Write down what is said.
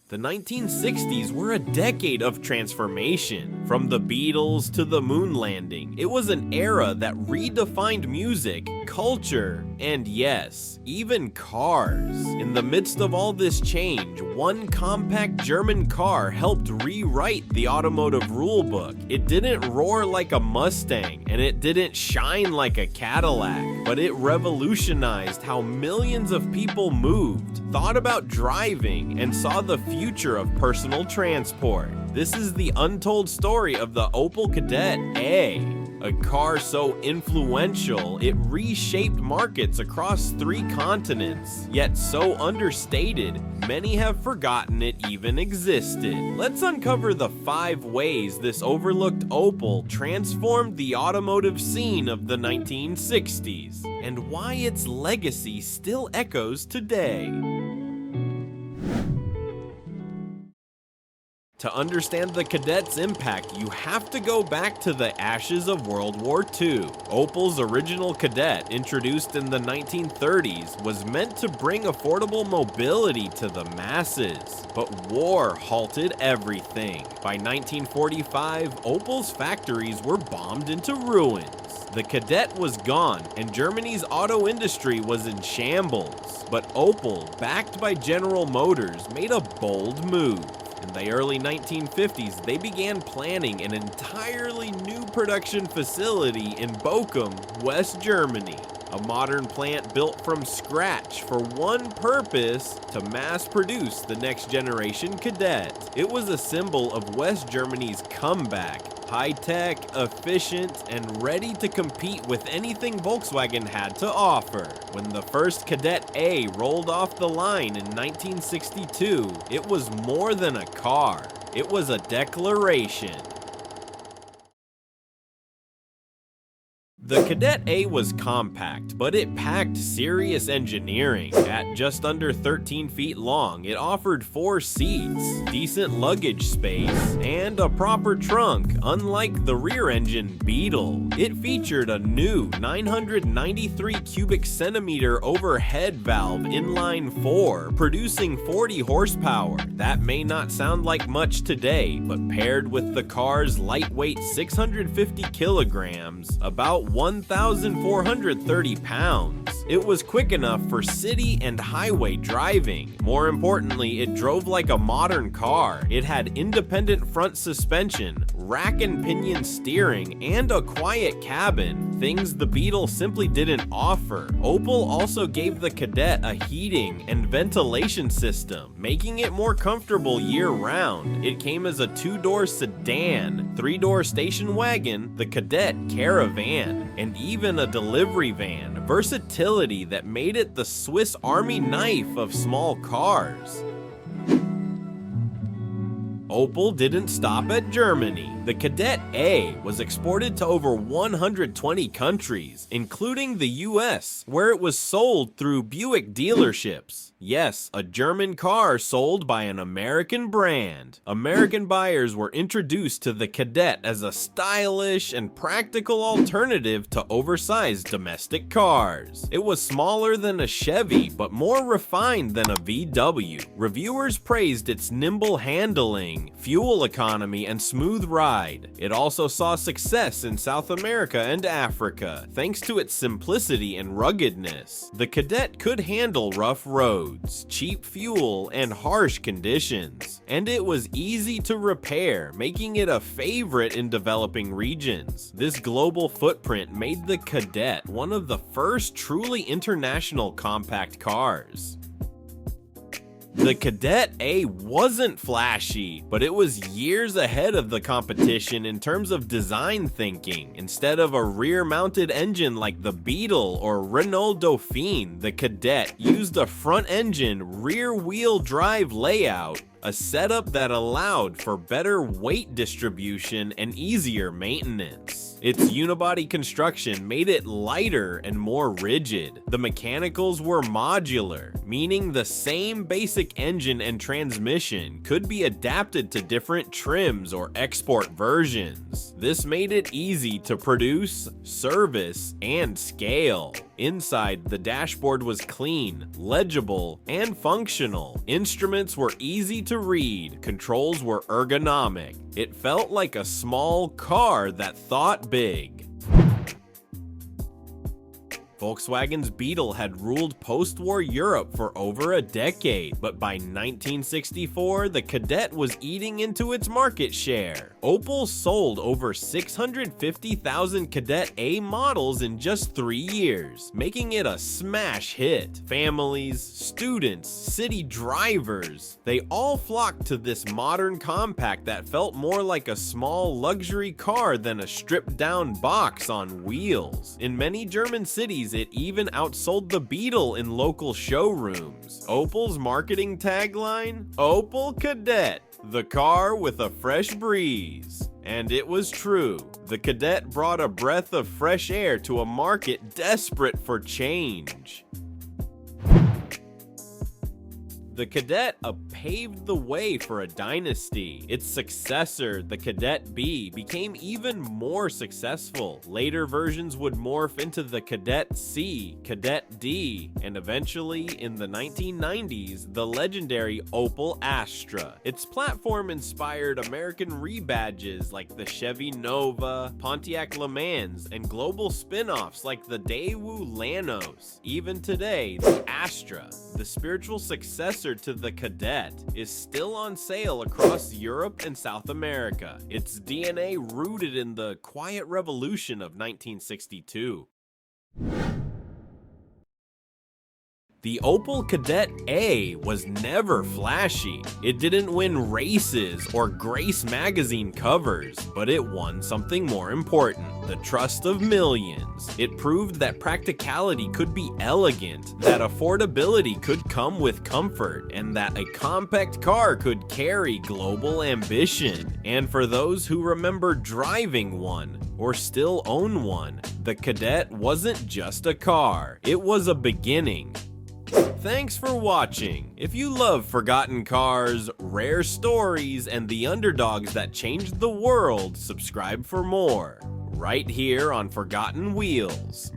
The 1960s were a decade of transformation. From the Beatles to the moon landing, it was an era that redefined music, culture, and yes, even cars. In the midst of all this change, one compact German car helped rewrite the automotive rulebook. It didn't roar like a Mustang, and it didn't shine like a Cadillac, but it revolutionized how millions of people moved, thought about driving, and saw the future of personal transport. This is the untold story of the Opel Kadett A, a car so influential it reshaped markets across 3 continents, yet so understated, many have forgotten it even existed. Let's uncover the 5 ways this overlooked Opel transformed the automotive scene of the 1960s, and why its legacy still echoes today. To understand the Kadett's impact, you have to go back to the ashes of World War II. Opel's original Kadett, introduced in the 1930s, was meant to bring affordable mobility to the masses. But war halted everything. By 1945, Opel's factories were bombed into ruins. The Kadett was gone, and Germany's auto industry was in shambles. But Opel, backed by General Motors, made a bold move. In the early 1950s, they began planning an entirely new production facility in Bochum, West Germany. A modern plant built from scratch for one purpose: to mass produce the next generation Kadett. It was a symbol of West Germany's comeback. High-tech, efficient, and ready to compete with anything Volkswagen had to offer. When the first Kadett A rolled off the line in 1962, it was more than a car. It was a declaration. The Kadett A was compact, but it packed serious engineering. At just under 13 feet long, it offered 4 seats, decent luggage space, and a proper trunk, unlike the rear-engine Beetle. It featured a new 993 cubic centimeter overhead valve inline-4, producing 40 horsepower. That may not sound like much today, but paired with the car's lightweight 650 kilograms, about 1,430 pounds. It was quick enough for city and highway driving. More importantly, it drove like a modern car. It had independent front suspension, rack and pinion steering, and a quiet cabin, things the Beetle simply didn't offer. Opel also gave the Kadett a heating and ventilation system, making it more comfortable year-round. It came as a 2-door sedan, 3-door station wagon, the Kadett Caravan, and even a delivery van, versatility that made it the Swiss Army knife of small cars. Opel didn't stop at Germany. The Kadett A was exported to over 120 countries, including the US, where it was sold through Buick dealerships. Yes, a German car sold by an American brand. American buyers were introduced to the Kadett as a stylish and practical alternative to oversized domestic cars. It was smaller than a Chevy, but more refined than a VW. Reviewers praised its nimble handling, fuel economy, and smooth ride. It also saw success in South America and Africa, thanks to its simplicity and ruggedness. The Kadett could handle rough roads, cheap fuel, and harsh conditions, and it was easy to repair, making it a favorite in developing regions. This global footprint made the Kadett one of the first truly international compact cars. The Kadett A wasn't flashy, but it was years ahead of the competition in terms of design thinking. Instead of a rear-mounted engine like the Beetle or Renault Dauphine, the Kadett used a front-engine, rear-wheel drive layout, a setup that allowed for better weight distribution and easier maintenance. Its unibody construction made it lighter and more rigid. The mechanicals were modular, meaning the same basic engine and transmission could be adapted to different trims or export versions. This made it easy to produce, service, and scale. Inside, the dashboard was clean, legible, and functional. Instruments were easy to read, controls were ergonomic. It felt like a small car that thought big. Volkswagen's Beetle had ruled post-war Europe for over a decade, but by 1964, the Kadett was eating into its market share. Opel sold over 650,000 Kadett A models in just 3 years, making it a smash hit. Families, students, city drivers, they all flocked to this modern compact that felt more like a small luxury car than a stripped-down box on wheels. In many German cities, it even outsold the Beetle in local showrooms. Opel's marketing tagline? Opel Kadett, the car with a fresh breeze. And it was true. The Kadett brought a breath of fresh air to a market desperate for change. The Kadett paved the way for a dynasty. Its successor, the Kadett B, became even more successful. Later versions would morph into the Kadett C, Kadett D, and eventually, in the 1990s, the legendary Opel Astra. Its platform inspired American rebadges like the Chevy Nova, Pontiac Le Mans, and global spin-offs like the Daewoo Lanos. Even today, the Astra, the spiritual successor to the Kadett, is still on sale across Europe and South America. Its DNA rooted in the quiet revolution of 1962. The Opel Kadett A was never flashy. It didn't win races or grace magazine covers, but it won something more important: the trust of millions. It proved that practicality could be elegant, that affordability could come with comfort, and that a compact car could carry global ambition. And for those who remember driving one, or still own one, the Kadett wasn't just a car, it was a beginning. Thanks for watching. If you love forgotten cars, rare stories, and the underdogs that changed the world, subscribe for more, right here on Forgotten Wheels.